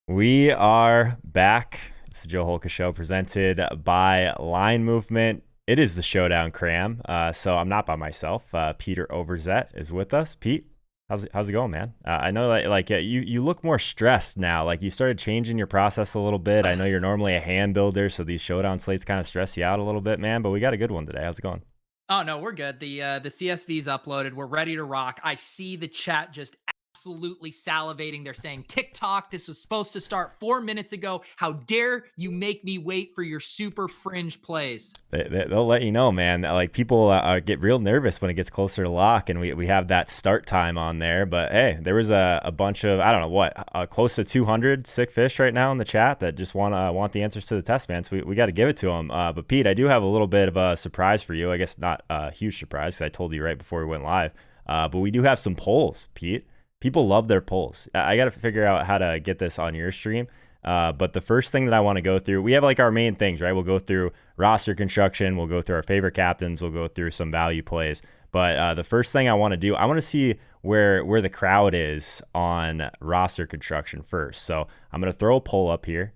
We are back. It's the Joe Holka Show presented by Line Movement. It is the Showdown Cram. So I'm not by myself. Peter Overzet is with us. Pete, how's it going, man? I know that you look more stressed now. Like you started changing your process a little bit. I know you're normally a hand builder, so these showdown slates kind of stress you out a little bit, man. But we got a good one today. How's it going? Oh no, we're good. The CSV's uploaded. We're ready to rock. I see the chat just absolutely salivating. They're saying TikTok, this was supposed to start 4 minutes ago. How dare you make me wait for your super fringe plays? They'll let you know, man. Like people get real nervous when it gets closer to lock, and we have that start time on there. But hey, there was a bunch of I don't know what close to 200 sick fish right now in the chat that just want the answers to the test, man. So we got to give it to them. But Pete, I do have a little bit of a surprise for you. I guess not a huge surprise because I told you right before we went live. But we do have some polls, Pete. People love their polls. I got to figure out how to get this on your stream. But the first thing that I want to go through, we have like our main things, right? We'll go through roster construction. We'll go through our favorite captains. We'll go through some value plays. But the first thing I want to do, I want to see where the crowd is on roster construction first. So I'm going to throw a poll up here,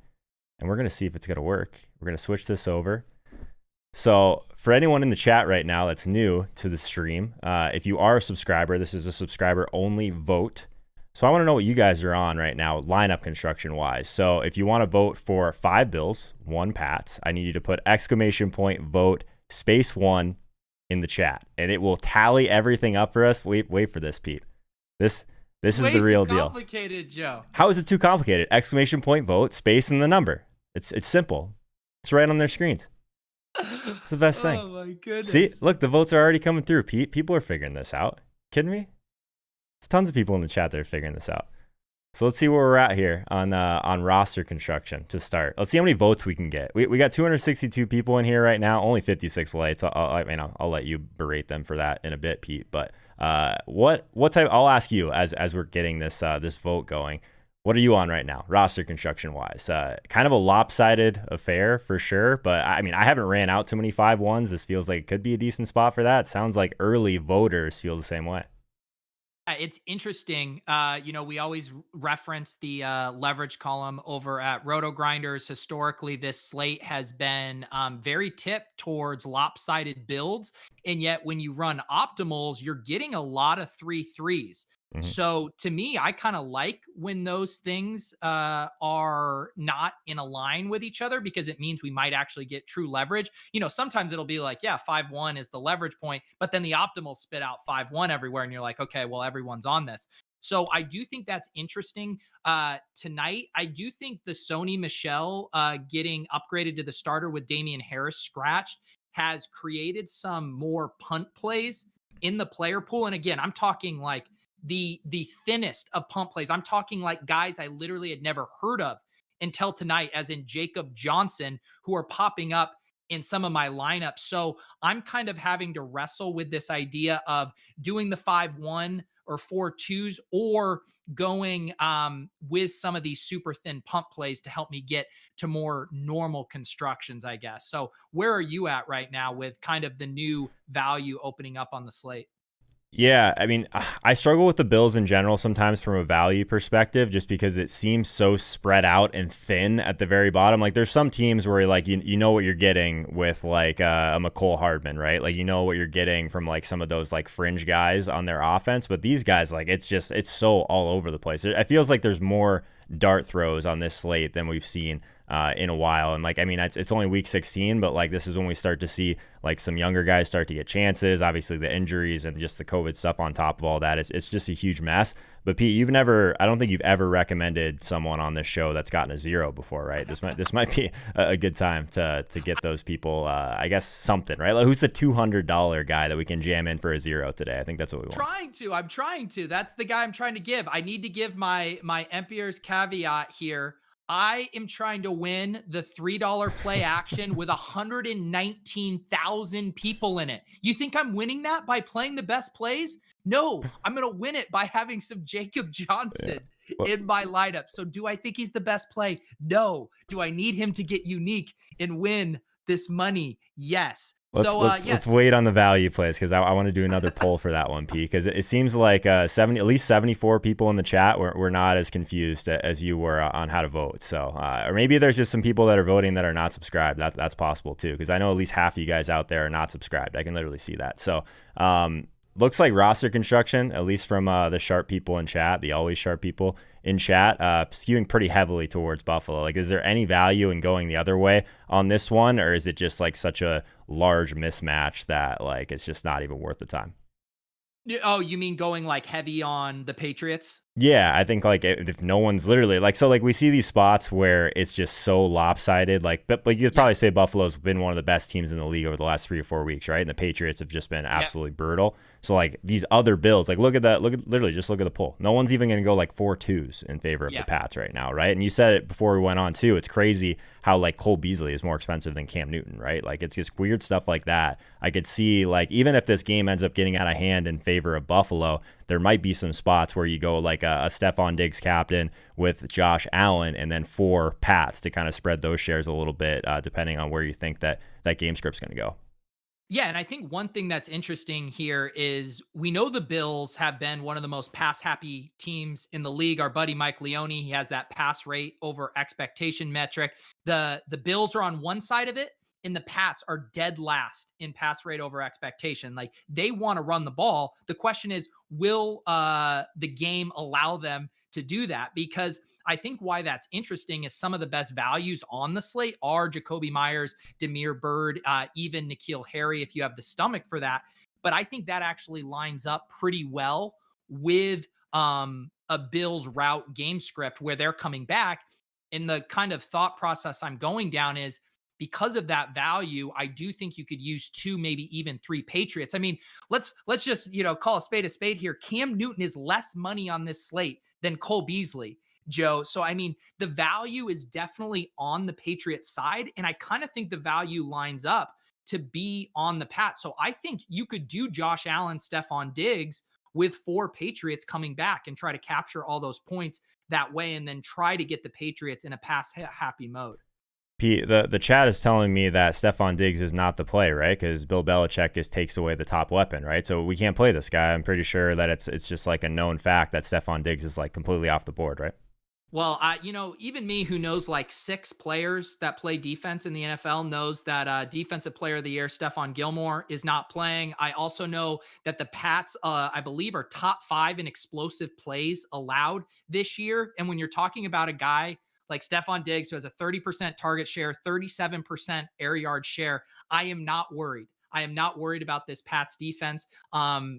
and we're going to see if it's going to work. We're going to switch this over. So for anyone in the chat right now that's new to the stream, if you are a subscriber, this is a subscriber only vote. So I want to know what you guys are on right now, lineup construction wise. So if you want to vote for 5 Bills, 1 Pats, I need you to put !vote space 1 in the chat, and it will tally everything up for us. Wait for this, Pete. This is Way the real too deal. complicated, Joe. How is it too complicated? !vote space and the number. It's simple. It's right on their screens. It's the best thing. Oh my goodness. See, look, the votes are already coming through, Pete. People are figuring this out. Kidding me? There's tons of people in the chat that are figuring this out. So let's see where we're at here on roster construction to start. Let's see how many votes we can get. We got 262 people in here right now, only 56 lights. I'll let you berate them for that in a bit, Pete. But what type? I'll ask you as we're getting this vote going. What are you on right now, roster construction wise? Kind of a lopsided affair for sure, but I mean, I haven't ran out too many 5-1s. This feels like it could be a decent spot for that. Sounds like early voters feel the same way. It's interesting. We always reference the leverage column over at Roto Grinders. Historically, this slate has been very tipped towards lopsided builds. And yet, when you run optimals, you're getting a lot of 3-3s. Mhm. So to me, I kind of like when those things are not in a line with each other because it means we might actually get true leverage. Sometimes it'll be like, yeah, 5-1 is the leverage point, but then the optimals spit out 5-1 everywhere. And you're like, okay, well, everyone's on this. So I do think that's interesting. Tonight, I do think the Sony Michel getting upgraded to the starter with Damian Harris scratched has created some more punt plays in the player pool. And again, I'm talking like the thinnest of pump plays. I'm talking like guys I literally had never heard of until tonight, as in Jacob Johnson, who are popping up in some of my lineups. So I'm kind of having to wrestle with this idea of doing the 5-1 or 4-2s or going with some of these super thin pump plays to help me get to more normal constructions, I guess. So where are you at right now with kind of the new value opening up on the slate? Yeah, I mean, I struggle with the Bills in general sometimes from a value perspective, just because it seems so spread out and thin at the very bottom. Like, there's some teams where like you know what you're getting with like a McCole Hardman, right? Like you know what you're getting from like some of those like fringe guys on their offense, but these guys, like it's so all over the place. It feels like there's more dart throws on this slate than we've seen in a while. And like, I mean, it's only week 16, but like this is when we start to see like some younger guys start to get chances. Obviously the injuries and just the COVID stuff on top of all that. It's just a huge mess. But Pete, I don't think you've ever recommended someone on this show that's gotten a 0 before, right? This might be a good time to get those people, I guess something, right? Like who's the $200 guy that we can jam in for a 0 today? I think that's what we want. I'm trying to. That's the guy I'm trying to give. I need to give my Empier's caveat here. I am trying to win the $3 play action with 119,000 people in it. You think I'm winning that by playing the best plays? No, I'm going to win it by having some Jacob Johnson in my lineup. So do I think he's the best play? No. Do I need him to get unique and win this money? Yes. Let's wait on the value plays because I want to do another poll for that one, P. Because it seems like at least 74 people in the chat were not as confused as you were on how to vote. So or maybe there's just some people that are voting that are not subscribed. That's possible too, because I know at least half of you guys out there are not subscribed. I can literally see that. So looks like roster construction, at least from the sharp people in chat, the always sharp people in chat, skewing pretty heavily towards Buffalo. Like, is there any value in going the other way on this one, or is it just like such a large mismatch that like it's just not even worth the time? Oh, you mean going like heavy on the Patriots? Yeah, I think like if no one's literally like, so like we see these spots where it's just so lopsided, like, but you'd probably say Buffalo's been one of the best teams in the league over the last 3 or 4 weeks, right? And the Patriots have just been absolutely brutal. So like these other Bills, like look at literally just look at the poll. No one's even going to go like 4-2s in favor of the Pats right now, right? And you said it before we went on too. It's crazy how like Cole Beasley is more expensive than Cam Newton, right? Like it's just weird stuff like that. I could see like even if this game ends up getting out of hand in favor of Buffalo, there might be some spots where you go like a Stephon Diggs captain with Josh Allen and then 4 Pats to kind of spread those shares a little bit, depending on where you think that game script's going to go. Yeah, and I think one thing that's interesting here is we know the Bills have been one of the most pass-happy teams in the league. Our buddy Mike Leone, he has that pass rate over expectation metric. The Bills are on one side of it, and the Pats are dead last in pass rate over expectation. Like they want to run the ball. The question is, will the game allow them to do that? Because I think why that's interesting is some of the best values on the slate are Jacoby Myers, Damiere Byrd, even N'Keal Harry, if you have the stomach for that. But I think that actually lines up pretty well with a Bills route game script where they're coming back. And the kind of thought process I'm going down is, because of that value, I do think you could use 2, maybe even 3 Patriots. I mean, let's just, call a spade here. Cam Newton is less money on this slate than Cole Beasley, Joe. So, I mean, the value is definitely on the Patriots side. And I kind of think the value lines up to be on the Pats. So I think you could do Josh Allen, Stephon Diggs with 4 Patriots coming back and try to capture all those points that way, and then try to get the Patriots in a pass happy mode. The chat is telling me that Stephon Diggs is not the play, right? Because Bill Belichick just takes away the top weapon, right? So we can't play this guy. I'm pretty sure that it's just like a known fact that Stephon Diggs is like completely off the board, right? Well, even me who knows like 6 players that play defense in the NFL knows that Defensive Player of the Year Stephon Gilmore is not playing. I also know that the Pats, I believe, are top 5 in explosive plays allowed this year. And when you're talking about a guy like Stephon Diggs, who has a 30% target share, 37% air yard share, I am not worried. I am not worried about this Pats defense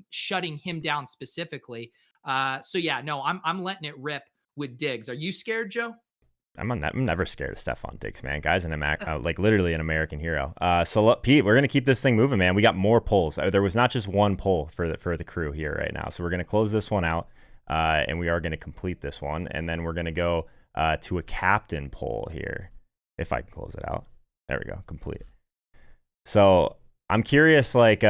shutting him down specifically. So yeah, no, I'm letting it rip with Diggs. Are you scared, Joe? I'm never scared of Stephon Diggs, man. Guy's like literally an American hero. So look, Pete, we're gonna keep this thing moving, man. We got more polls. There was not just one poll for the crew here right now. So we're gonna close this one out, and we are gonna complete this one, and then we're gonna go to a captain poll here, if I can close it out. There we go, complete. So I'm curious, like,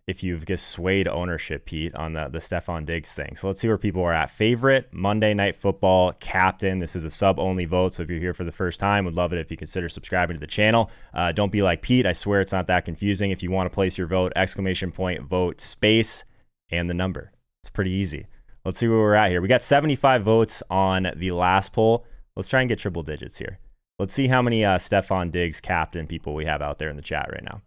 if you've just swayed ownership, Pete, on the Stephon Diggs thing. So let's see where people are at. Favorite Monday Night Football captain. This is a sub-only vote, so if you're here for the first time, would love it if you consider subscribing to the channel. Don't be like Pete. I swear it's not that confusing. If you want to place your vote, ! Vote space and the number. It's pretty easy. Let's see where we're at here. We got 75 votes on the last poll. Let's try and get triple digits here. Let's see how many Stephon Diggs captain people we have out there in the chat right now.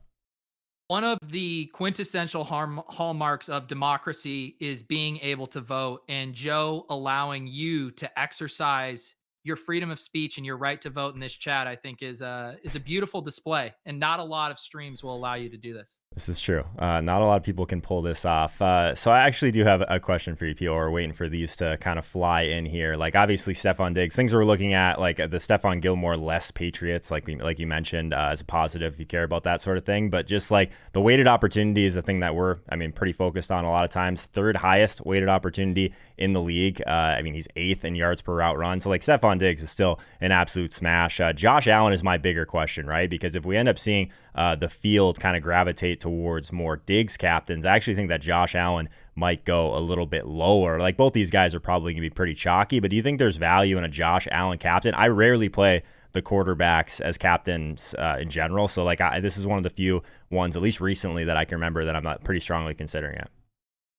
One of the quintessential hallmarks of democracy is being able to vote, and Joe allowing you to exercise your freedom of speech and your right to vote in this chat, I think is a beautiful display, and not a lot of streams will allow you to do this. This is true. Not a lot of people can pull this off. So I actually do have a question for you, P.O. We're waiting for these to kind of fly in here. Like, obviously, Stephon Diggs, things we're looking at, like the Stephon Gilmore less Patriots, like you mentioned, as a positive if you care about that sort of thing. But just like the weighted opportunity is the thing that we're, pretty focused on a lot of times. 3rd highest weighted opportunity in the league. He's 8th in yards per route run. So like Stephon Diggs is still an absolute smash. Josh Allen is my bigger question, right? Because if we end up seeing the field kind of gravitate towards more Diggs captains, I actually think that Josh Allen might go a little bit lower. Like, both these guys are probably going to be pretty chalky, but do you think there's value in a Josh Allen captain? I rarely play the quarterbacks as captains in general. So like this is one of the few ones, at least recently, that I can remember that I'm not pretty strongly considering it.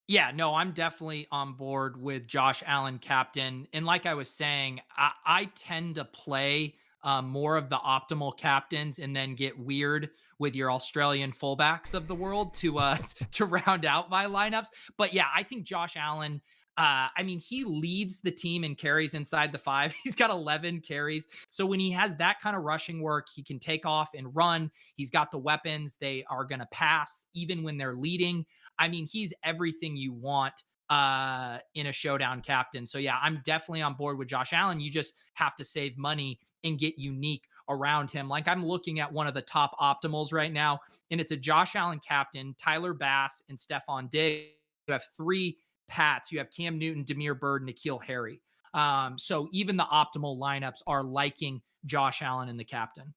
Yeah, no, I'm definitely on board with Josh Allen captain. And like I was saying, I tend to play more of the optimal captains and then get weird with your Australian fullbacks of the world to to round out my lineups. But yeah, I think Josh Allen. I mean, he leads the team in carries inside the 5. He's got 11 carries. So when he has that kind of rushing work, he can take off and run. He's got the weapons. They are going to pass even when they're leading. I mean, he's everything you want in a showdown captain. So yeah, I'm definitely on board with Josh Allen. You just have to save money and get unique around him. Like I'm looking at one of the top optimals right now, and it's a Josh Allen captain, Tyler Bass, and Stephon Diggs. You have 3 Pats. You have Cam Newton, Damiere Byrd, N'Keal Harry. So even the optimal lineups are liking Josh Allen and the captain.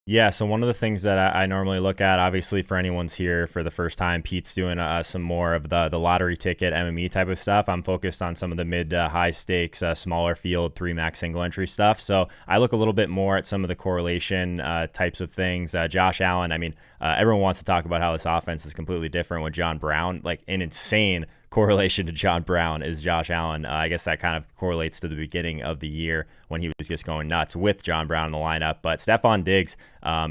Yeah, so one of the things that I normally look at, obviously for anyone's here for the first time, Pete's doing some more of the lottery ticket MME type of stuff. I'm focused on some of the mid high stakes, smaller field, 3 max single entry stuff. So I look a little bit more at some of the correlation types of things. Josh Allen, I mean, everyone wants to talk about how this offense is completely different with John Brown, like an insane correlation to John Brown is Josh Allen. I guess that kind of correlates to the beginning of the year when he was just going nuts with John Brown in the lineup. But Stephon Diggs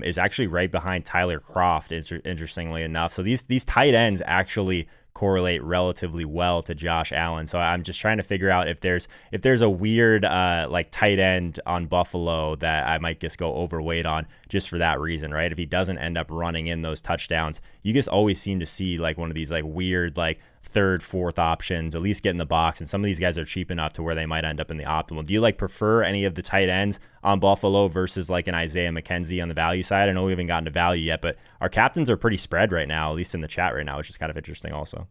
is actually right behind Tyler Kroft, interestingly enough. So these tight ends actually correlate relatively well to Josh Allen. So I'm just trying to figure out if there's a weird like tight end on Buffalo that I might just go overweight on just for that reason, right? If he doesn't end up running in those touchdowns, you just always seem to see like one of these like weird like third, fourth options, at least get in the box. And some of these guys are cheap enough to where they might end up in the optimal. Do you like prefer any of the tight ends on Buffalo versus like an Isaiah McKenzie on the value side? I know we haven't gotten to value yet, but our captains are pretty spread right now, at least in the chat right now, which is kind of interesting also.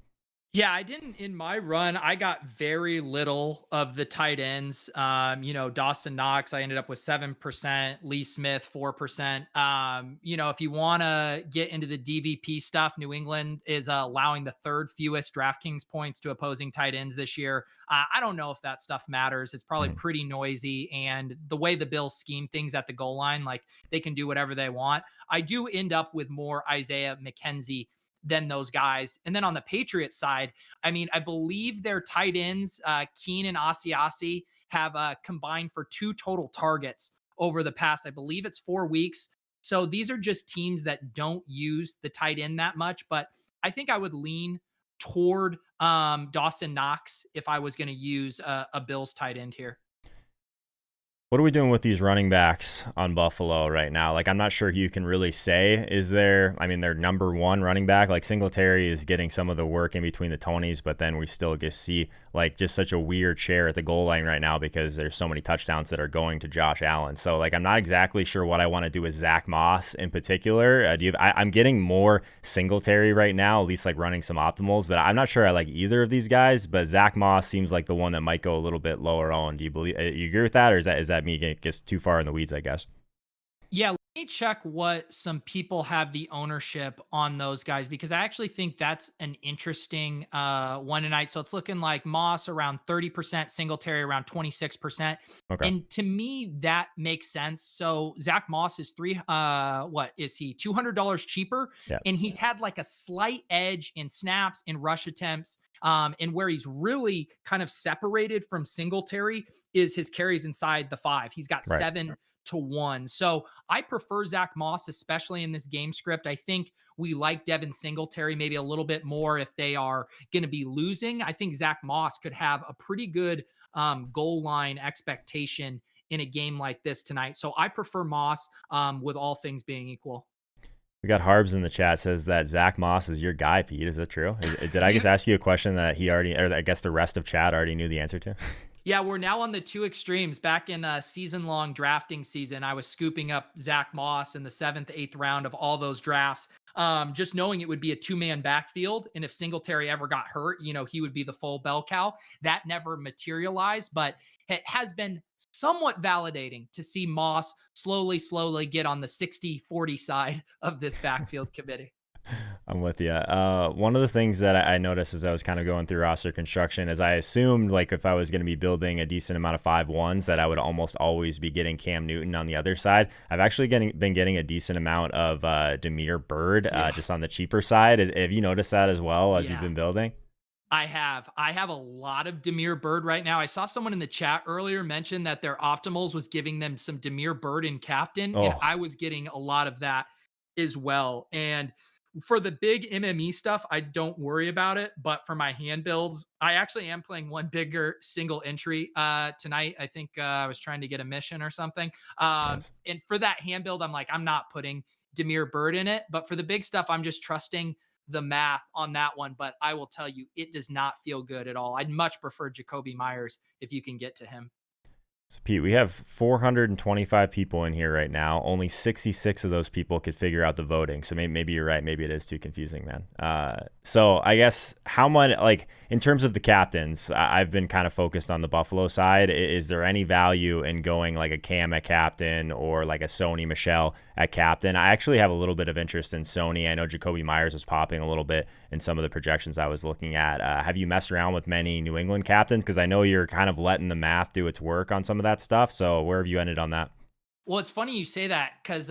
Yeah, I didn't in my run. I got very little of the tight ends. Dawson Knox, I ended up with 7%, Lee Smith, 4%. If you want to get into the DVP stuff, New England is allowing the 3rd fewest DraftKings points to opposing tight ends this year. I don't know if that stuff matters. It's probably pretty noisy. And the way the Bills scheme things at the goal line, like they can do whatever they want. I do end up with more Isaiah McKenzie than those guys. And then on the Patriots side, I mean, I believe their tight ends, Keen and Asiasi, have combined for 2 total targets over the past, I believe it's 4 weeks. So these are just teams that don't use the tight end that much. But I think I would lean toward Dawson Knox if I was going to use a Bills tight end here. What are we doing with these running backs on Buffalo right now? Like, I'm not sure who you can really say is their number 1 running back. Like, Singletary is getting some of the work in between the Tonys, but then we still just see like just such a weird share at the goal line right now because there's so many touchdowns that are going to Josh Allen. So like, I'm not exactly sure what I want to do with Zach Moss in particular. I'm getting more Singletary right now, at least like running some optimals, but I'm not sure I like either of these guys. But Zach Moss seems like the one that might go a little bit lower on. Do you agree with that, or is that me getting just too far in the weeds, I guess? Yeah, let me check what some people have the ownership on those guys because I actually think that's an interesting one tonight. So it's looking like Moss around 30%, Singletary around 26%. Okay. And to me, that makes sense. So Zach Moss is what is he? $200 cheaper. Yeah. And he's had like a slight edge in snaps, in rush attempts. And where he's really kind of separated from Singletary is his carries inside the 5. He's got 7-1. So I prefer Zach Moss, especially in this game script. I think we like Devin Singletary maybe a little bit more if they are going to be losing. I think Zach Moss could have a pretty good goal line expectation in a game like this tonight. So I prefer Moss with all things being equal. We got Harbs in the chat says that Zach Moss is your guy, Pete. Is that true? Did I just ask you a question that he already, or I guess the rest of chat already knew the answer to? Yeah, we're now on the 2 extremes. Back in a season-long drafting season, I was scooping up Zach Moss in the 7th, 8th round of all those drafts, just knowing it would be a 2-man backfield. And if Singletary ever got hurt, he would be the full bell cow. That never materialized, but it has been somewhat validating to see Moss slowly get on the 60-40 side of this backfield committee. I'm with you. One of the things that I noticed as I was kind of going through roster construction is I assumed like if I was going to be building a decent amount of 5-1s that I would almost always be getting Cam Newton on the other side. I've actually been getting a decent amount of Demir Bird Yeah. just on the cheaper side. Have you noticed that as well as you've Yeah. been building? I have. I have a lot of Demir Bird right now. I saw someone in the chat earlier mention that their optimals was giving them some Demir Bird in captain, and Oh, I was getting a lot of that as well. And for the big MME stuff, I don't worry about it. But for my hand builds, I actually am playing one bigger single entry tonight. I think I was trying to get a mission or something. nice. And for that hand build, I'm like, I'm not putting Demir Bird in it. But for the big stuff, I'm just trusting the math on that one, but I will tell you, it does not feel good at all. I'd much prefer Jacoby Myers if you can get to him. So, Pete, we have 425 people in here right now. Only 66 of those people could figure out the voting. So maybe you're right. Maybe it is too confusing, man. So I guess how much, like in terms of the captains, I've been kind of focused on the Buffalo side. Is there any value in going like a Cam at captain or like a Sony Michelle at captain? I actually have a little bit of interest in Sony. I know Jacoby Myers was popping a little bit in some of the projections I was looking at. Have you messed around with many New England captains? Because I know you're kind of letting the math do its work on some of that stuff. So where have you ended on that? Well, it's funny you say that because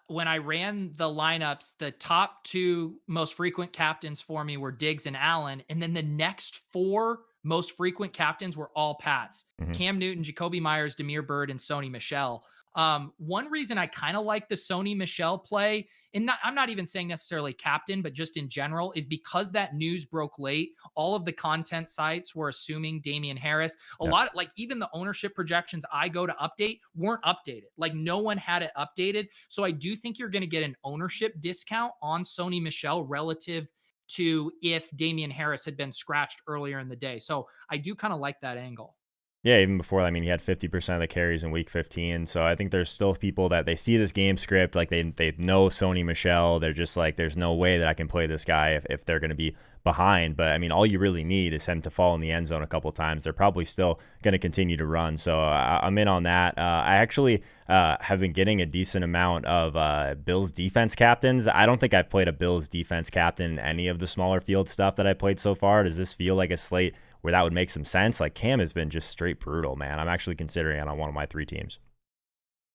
when I ran the lineups, the top two most frequent captains for me were Diggs and Allen. And then the next four most frequent captains were all Pats: Hmm. Cam Newton, Jacoby Myers, Demir Bird, and Sony Michelle. One reason I kind of like the Sony Michelle play, and I'm not even saying necessarily captain, but just in general, is because that news broke late. All of the content sites were assuming Damian Harris. A Yep. lot of, like, even the ownership projections I go to update weren't updated. Like, no one had it updated. So I do think you're going to get an ownership discount on Sony Michelle relative to if Damian Harris had been scratched earlier in the day. So I do kind of like that angle. Yeah, even before, I mean, he had 50% of the carries in week 15. So I think there's still people that they see this game script, like they know Sony Michelle. They're just like, there's no way that I can play this guy if they're going to be behind. But I mean, all you really need is him to fall in the end zone a couple times. They're probably still going to continue to run. So I'm in on that. I actually have been getting a decent amount of Bills defense captains. I don't think I've played a Bills defense captain in any of the smaller field stuff that I played so far. Does this feel like a slate where that would make some sense? Like Cam has been just straight brutal, man. I'm actually considering it on one of my 3 teams.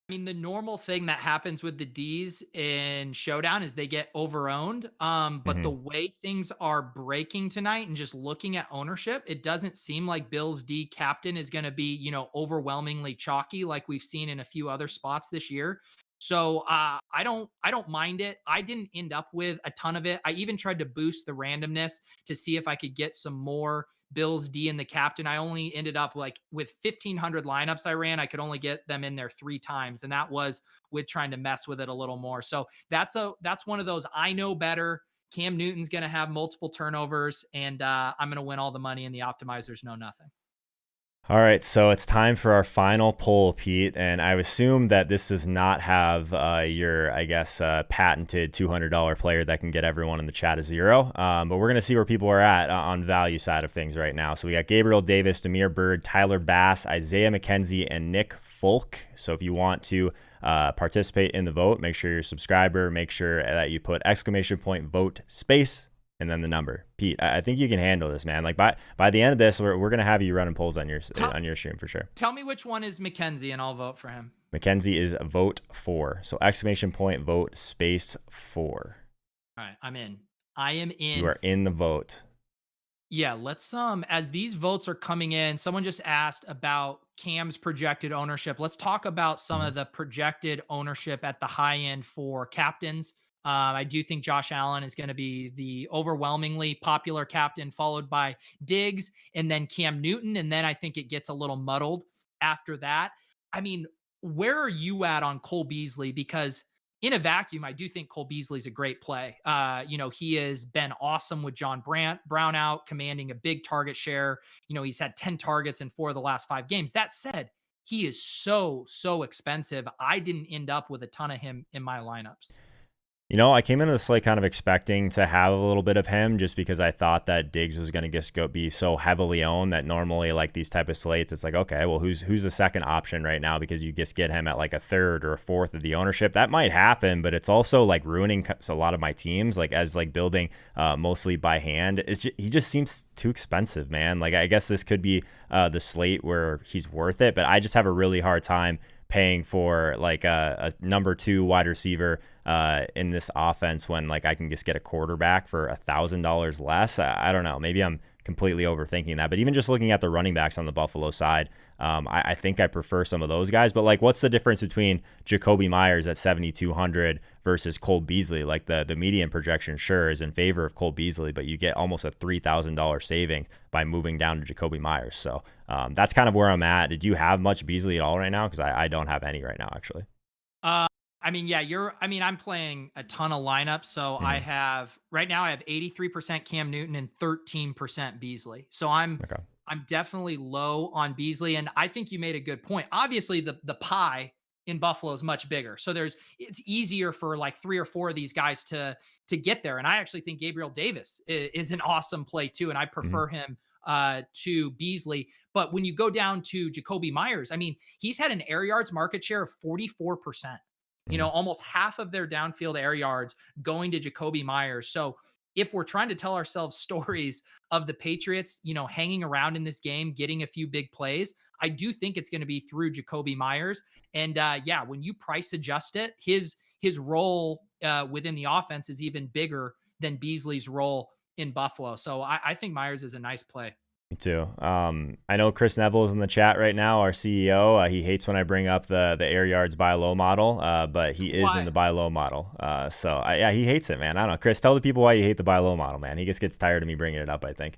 I mean, the normal thing that happens with the D's in Showdown is they get overowned. But the Hmm. way things are breaking tonight and just looking at ownership, it doesn't seem like Bill's D captain is going to be, overwhelmingly chalky like we've seen in a few other spots this year. So I don't mind it. I didn't end up with a ton of it. I even tried to boost the randomness to see if I could get some more Bills D and the captain. I only ended up like with 1,500 lineups I ran, I could only get them in there 3 times, and that was with trying to mess with it a little more. So that's one of those I know better. Cam Newton's going to have multiple turnovers, and I'm going to win all the money, and the optimizers know nothing. All right, so it's time for our final poll, Pete. And I assume that this does not have your, I guess, patented $200 player that can get everyone in the chat a zero. But we're going to see where people are at on value side of things right now. So we got Gabriel Davis, Demir Bird, Tyler Bass, Isaiah McKenzie, and Nick Folk. So if you want to participate in the vote, make sure you're a subscriber. Make sure that you put !vote space and then the number. Pete, I think you can handle this, man. Like by the end of this, we're gonna have you running polls on your stream for sure. Tell me which one is McKenzie, and I'll vote for him. McKenzie is vote 4. So !vote space 4. All right, I'm in. I am in. You are in the vote. Yeah, let's as these votes are coming in, someone just asked about Cam's projected ownership. Let's talk about some Mhm. of the projected ownership at the high end for captains. I do think Josh Allen is going to be the overwhelmingly popular captain, followed by Diggs and then Cam Newton. And then I think it gets a little muddled after that. I mean, where are you at on Cole Beasley? Because in a vacuum, I do think Cole Beasley's a great play. He has been awesome with Brown out, commanding a big target share. He's had 10 targets in 4 of the last 5 games. That said, he is so expensive. I didn't end up with a ton of him in my lineups. I came into the slate kind of expecting to have a little bit of him just because I thought that Diggs was going to just be so heavily owned that normally like these type of slates, it's like, okay, well, who's the second option right now because you just get him at like a third or a fourth of the ownership. That might happen, but it's also like ruining a lot of my teams, like as like building mostly by hand. He just seems too expensive, man. Like I guess this could be the slate where he's worth it, but I just have a really hard time paying for like a number 2 wide receiver in this offense when like I can just get a quarterback for $1,000 less. I don't know. Maybe I'm completely overthinking that. But even just looking at the running backs on the Buffalo side, I think I prefer some of those guys. But like, what's the difference between Jacoby Myers at 7,200 versus Cole Beasley? Like the median projection, sure, is in favor of Cole Beasley, but you get almost a $3,000 saving by moving down to Jacoby Myers. So that's kind of where I'm at. Did you have much Beasley at all right now? Because I don't have any right now, actually. I'm playing a ton of lineups. So I have right now I have 83% Cam Newton and 13% Beasley. So I'm definitely low on Beasley. And I think you made a good point. Obviously the pie in Buffalo is much bigger. So it's easier for like 3 or 4 of these guys to get there. And I actually think Gabriel Davis is an awesome play too. And I prefer him to Beasley. But when you go down to Jacoby Myers, I mean, he's had an air yards market share of 44%. Almost half of their downfield air yards going to Jacoby Myers. So if we're trying to tell ourselves stories of the Patriots, hanging around in this game, getting a few big plays, I do think it's going to be through Jacoby Myers. And when you price adjust it, his role within the offense is even bigger than Beasley's role in Buffalo. So I think Myers is a nice play. Me too. I know Chris Neville is in the chat right now, our CEO. He hates when I bring up the air yards buy low model, but he is in the buy low model. He hates it, man. I don't know. Chris, tell the people why you hate the buy low model, man. He just gets tired of me bringing it up, I think.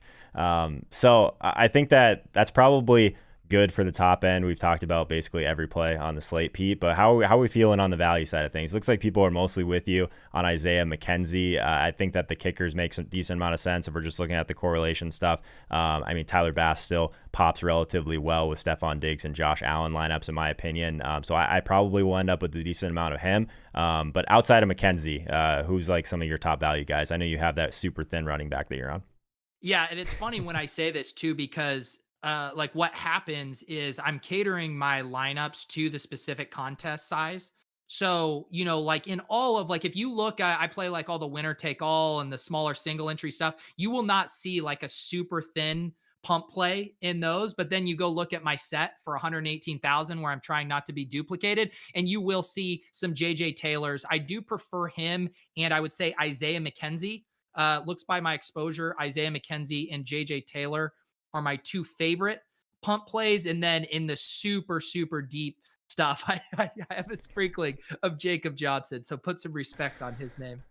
So I think that's probably good for the top end. We've talked about basically every play on the slate, Pete, but how are we feeling on the value side of things? Looks like people are mostly with you on Isaiah McKenzie. I think that the kickers make some decent amount of sense if we're just looking at the correlation stuff. Tyler Bass still pops relatively well with Stephon Diggs and Josh Allen lineups, in my opinion. So I probably will end up with a decent amount of him. But outside of McKenzie, who's like some of your top value guys? I know you have that super thin running back that you're on. Yeah, and it's funny when I say this too, because like what happens is I'm catering my lineups to the specific contest size. So, like in all of like, if you look, I play like all the winner take all and the smaller single entry stuff, you will not see like a super thin pump play in those. But then you go look at my set for 118,000 where I'm trying not to be duplicated, and you will see some JJ Taylors. I do prefer him. And I would say Isaiah McKenzie looks by my exposure. Isaiah McKenzie and JJ Taylor are my 2 favorite pump plays. And then in the super, super deep stuff, I have a sprinkling of Jacob Johnson. So put some respect on his name.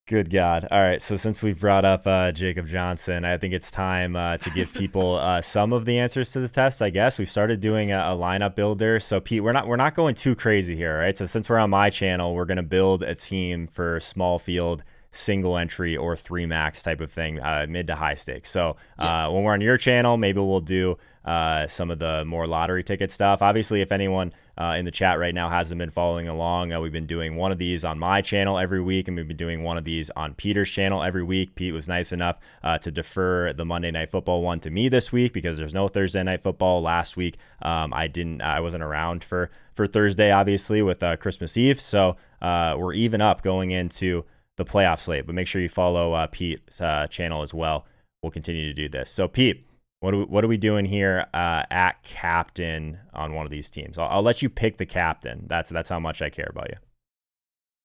Good God. All right. So since we've brought up Jacob Johnson, I think it's time to give people some of the answers to the test, I guess. We've started doing a lineup builder. So Pete, we're not going too crazy here, right? So since we're on my channel, we're going to build a team for small field, single entry, or 3 max type of thing, mid to high stakes. So when we're on your channel, maybe we'll do some of the more lottery ticket stuff. Obviously, if anyone in the chat right now hasn't been following along, we've been doing one of these on my channel every week, and we've been doing one of these on Peter's channel every week. Pete was nice enough to defer the Monday Night Football one to me this week because there's no Thursday Night Football. Last week, I wasn't around for Thursday, obviously, with Christmas Eve. So we're even up going into the playoff slate, but make sure you follow Pete's channel as well. We'll continue to do this. So Pete, what are we doing here at captain on one of these teams? I'll let you pick the captain. That's how much I care about you.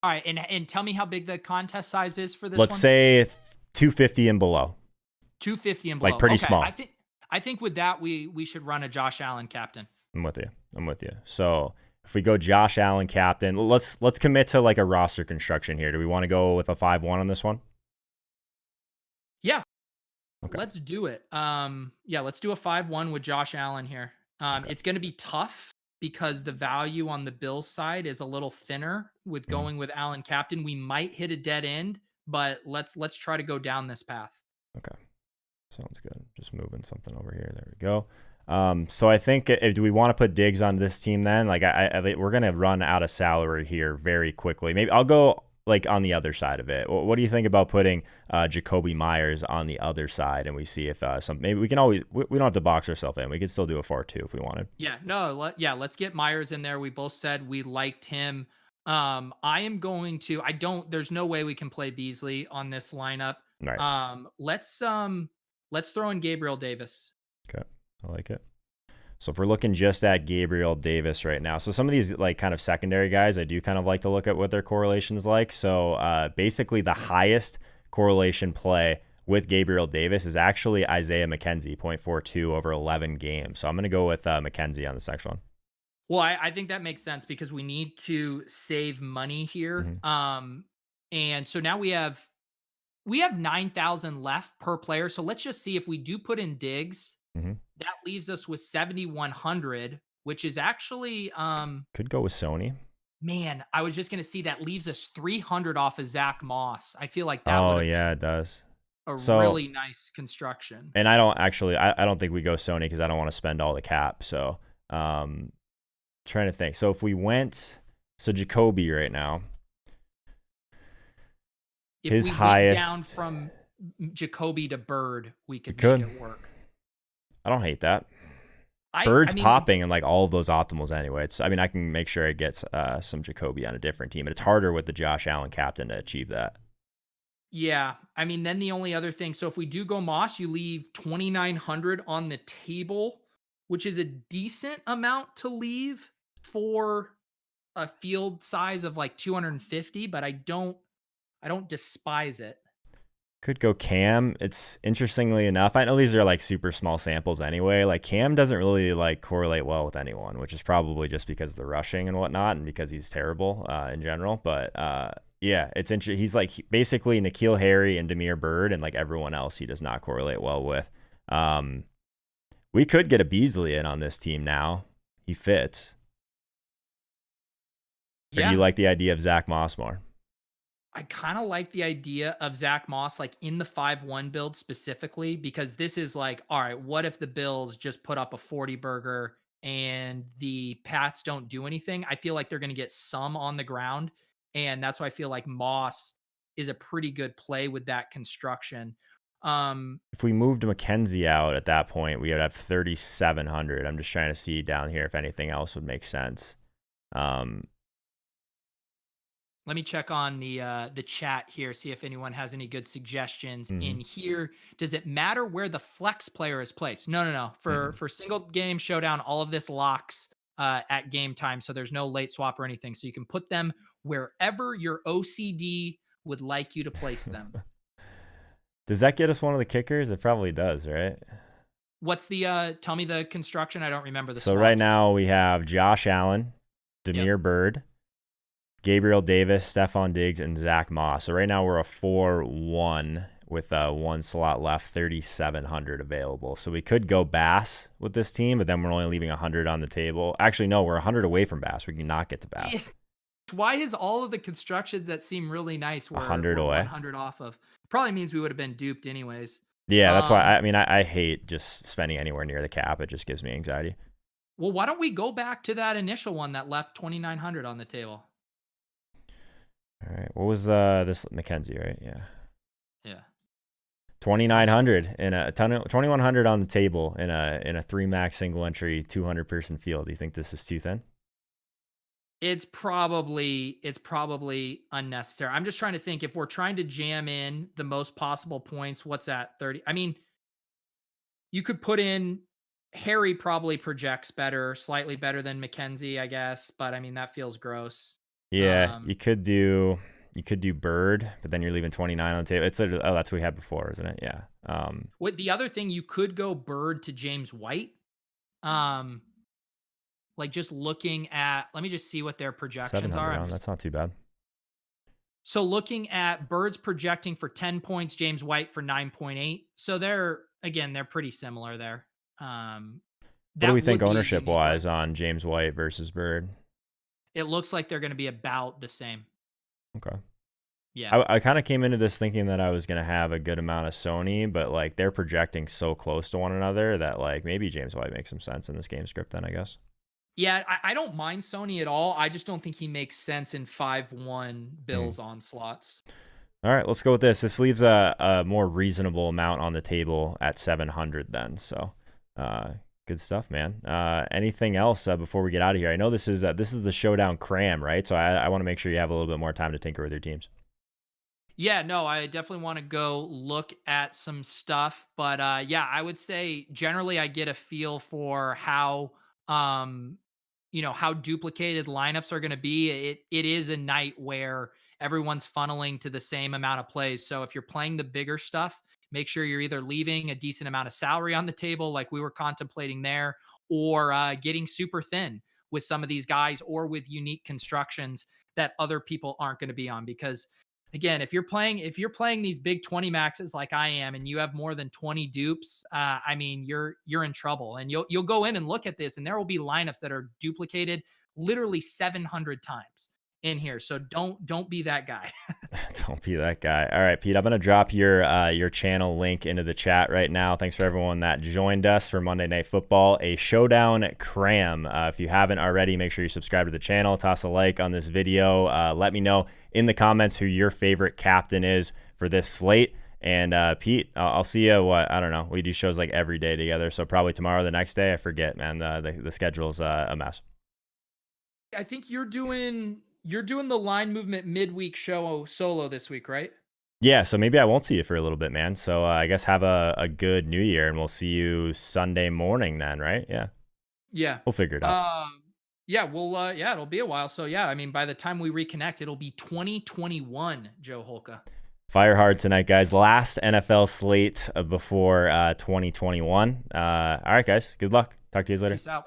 All right, and tell me how big the contest size is for this. Let's say 250 and below. 250 and below, like pretty small. I think with that we should run a Josh Allen captain. I'm with you. So if we go Josh Allen captain, let's commit to like a roster construction here. Do we want to go with a 5-1 on this one? Yeah. Okay. Let's do it. Let's do a 5-1 with Josh Allen here. Okay. It's going to be tough because the value on the Bills side is a little thinner with going with Allen captain. We might hit a dead end, but let's try to go down this path. Okay. Sounds good. Just moving something over here. There we go. So I think do we want to put Diggs on this team then? Like we're going to run out of salary here very quickly. Maybe I'll go like on the other side of it. What do you think about putting Jacoby Myers on the other side, and we see if maybe we can always we don't have to box ourselves in. We could still do a 4-2 if we wanted. Yeah, no, let's get Myers in there. We both said we liked him. I am going to. I don't. There's no way we can play Beasley on this lineup. Right. Let's throw in Gabriel Davis. Okay, I like it. So if we're looking just at Gabriel Davis right now, so some of these like kind of secondary guys, I do kind of like to look at what their correlation is like. So basically the highest correlation play with Gabriel Davis is actually Isaiah McKenzie, 0.42 over 11 games. So I'm going to go with McKenzie on this next one. Well, I think that makes sense because we need to save money here. And so now we have 9,000 left per player. So let's just see if we do put in Diggs. That leaves us with 7,100, which is actually could go with Sony. Man, I was just gonna see that leaves us 300 off of Zach Moss. I feel like that. Oh yeah, it does. Really nice construction. And I don't think we go Sony because I don't want to spend all the cap. So trying to think. So if we went Jacoby right now, if his we highest went down from Jacoby to Bird, we could make it work. I don't hate that. Bird's popping in like all of those optimals anyway. I can make sure it gets some Jacoby on a different team, but it's harder with the Josh Allen captain to achieve that. Yeah, then the only other thing, so if we do go Moss, you leave 2,900 on the table, which is a decent amount to leave for a field size of like 250, but I don't despise it. Could go Cam. It's interestingly enough, I know these are like super small samples anyway. Like Cam doesn't really like correlate well with anyone, which is probably just because of the rushing and whatnot, and because he's terrible in general. But yeah, it's interesting. He's like basically N'Keal Harry and Damiere Byrd, and like everyone else, he does not correlate well with. We could get a Beasley in on this team now. He fits. Yeah. Or do you like the idea of Zach Moss more? I kind of like the idea of Zach Moss, like in the 5-1 build specifically, because this is like, all right, what if the Bills just put up a 40 burger and the Pats don't do anything? I feel like they're going to get some on the ground. And that's why I feel like Moss is a pretty good play with that construction. If we moved McKenzie out at that point, we would have 3,700. I'm just trying to see down here if anything else would make sense. Let me check on the chat here, see if anyone has any good suggestions in here. Does it matter where the flex player is placed? No. For single game showdown, all of this locks at game time, so there's no late swap or anything. So you can put them wherever your OCD would like you to place them. Does that get us one of the kickers? It probably does, right? What's the tell me the construction? I don't remember the So swaps. Right now we have Josh Allen, Damiere Byrd, Gabriel Davis, Stephon Diggs, and Zach Moss. So right now we're a 4-1 with one slot left, 3,700 available. So we could go Bass with this team, but then we're only leaving 100 on the table. Actually, no, we're 100 away from Bass. We can not get to Bass. Yeah. Why is all of the constructions that seem really nice 100 away? 100 off of? Probably means we would have been duped anyways. Yeah, that's why. I hate just spending anywhere near the cap. It just gives me anxiety. Well, why don't we go back to that initial one that left 2,900 on the table? All right. What was this McKenzie, right? Yeah. 2,900 in a 2,100 on the table in a 3-max single entry 200 person field. Do you think this is too thin? It's probably unnecessary. I'm just trying to think, if we're trying to jam in the most possible points, what's that 30? You could put in Harry probably projects better, slightly better than McKenzie, I guess, but that feels gross. Yeah, you could do Bird, but then you're leaving 29 on the table. That's what we had before, isn't it? Yeah. With the other thing, you could go Bird to James White. Like just looking at, let me just see what their projections are. That's not too bad. So looking at Bird's projecting for 10 points, James White for 9.8. So they're pretty similar there. What do we think ownership wise on James White versus Bird? It looks like they're going to be about the same. Okay. Yeah. I kind of came into this thinking that I was going to have a good amount of Sony, but like they're projecting so close to one another that like maybe James White makes some sense in this game script then, I guess. Yeah, I don't mind Sony at all. I just don't think he makes sense in 5-1 Hmm. Bills on slots. All right, let's go with this. This leaves a more reasonable amount on the table at 700 then. So good stuff, man. Anything else before we get out of here? I know this is the Showdown Cram, right? So I want to make sure you have a little bit more time to tinker with your teams. Yeah, no, I definitely want to go look at some stuff, but yeah, I would say generally I get a feel for how how duplicated lineups are going to be. It is a night where everyone's funneling to the same amount of plays. So if you're playing the bigger stuff, make sure you're either leaving a decent amount of salary on the table like we were contemplating there, or getting super thin with some of these guys, or with unique constructions that other people aren't going to be on. Because again, if you're playing these big 20 maxes like I am, and you have more than 20 dupes, I mean, you're in trouble. And you'll go in and look at this, and there will be lineups that are duplicated literally 700 times in here. So don't be that guy. Don't be that guy. All right, Pete, I'm gonna drop your channel link into the chat right now. Thanks for everyone that joined us for Monday Night Football, a Showdown Cram. If you haven't already, make sure you subscribe to the channel, toss a like on this video. Let me know in the comments who your favorite captain is for this slate. And Pete, I'll see you. I don't know. We do shows like every day together, so probably tomorrow, the next day. I forget, man. The schedule's a mess. I think you're doing the line movement midweek show solo this week, right? Yeah, so maybe I won't see you for a little bit, man. So I guess have a good New Year, and we'll see you Sunday morning then, right? Yeah, Yeah. we'll figure it out. Yeah, yeah, it'll be a while. So yeah, I mean, by the time we reconnect, it'll be 2021, Joe Holka. Fire hard tonight, guys. Last NFL slate before 2021. All right, guys. Good luck. Talk to you later. Peace out.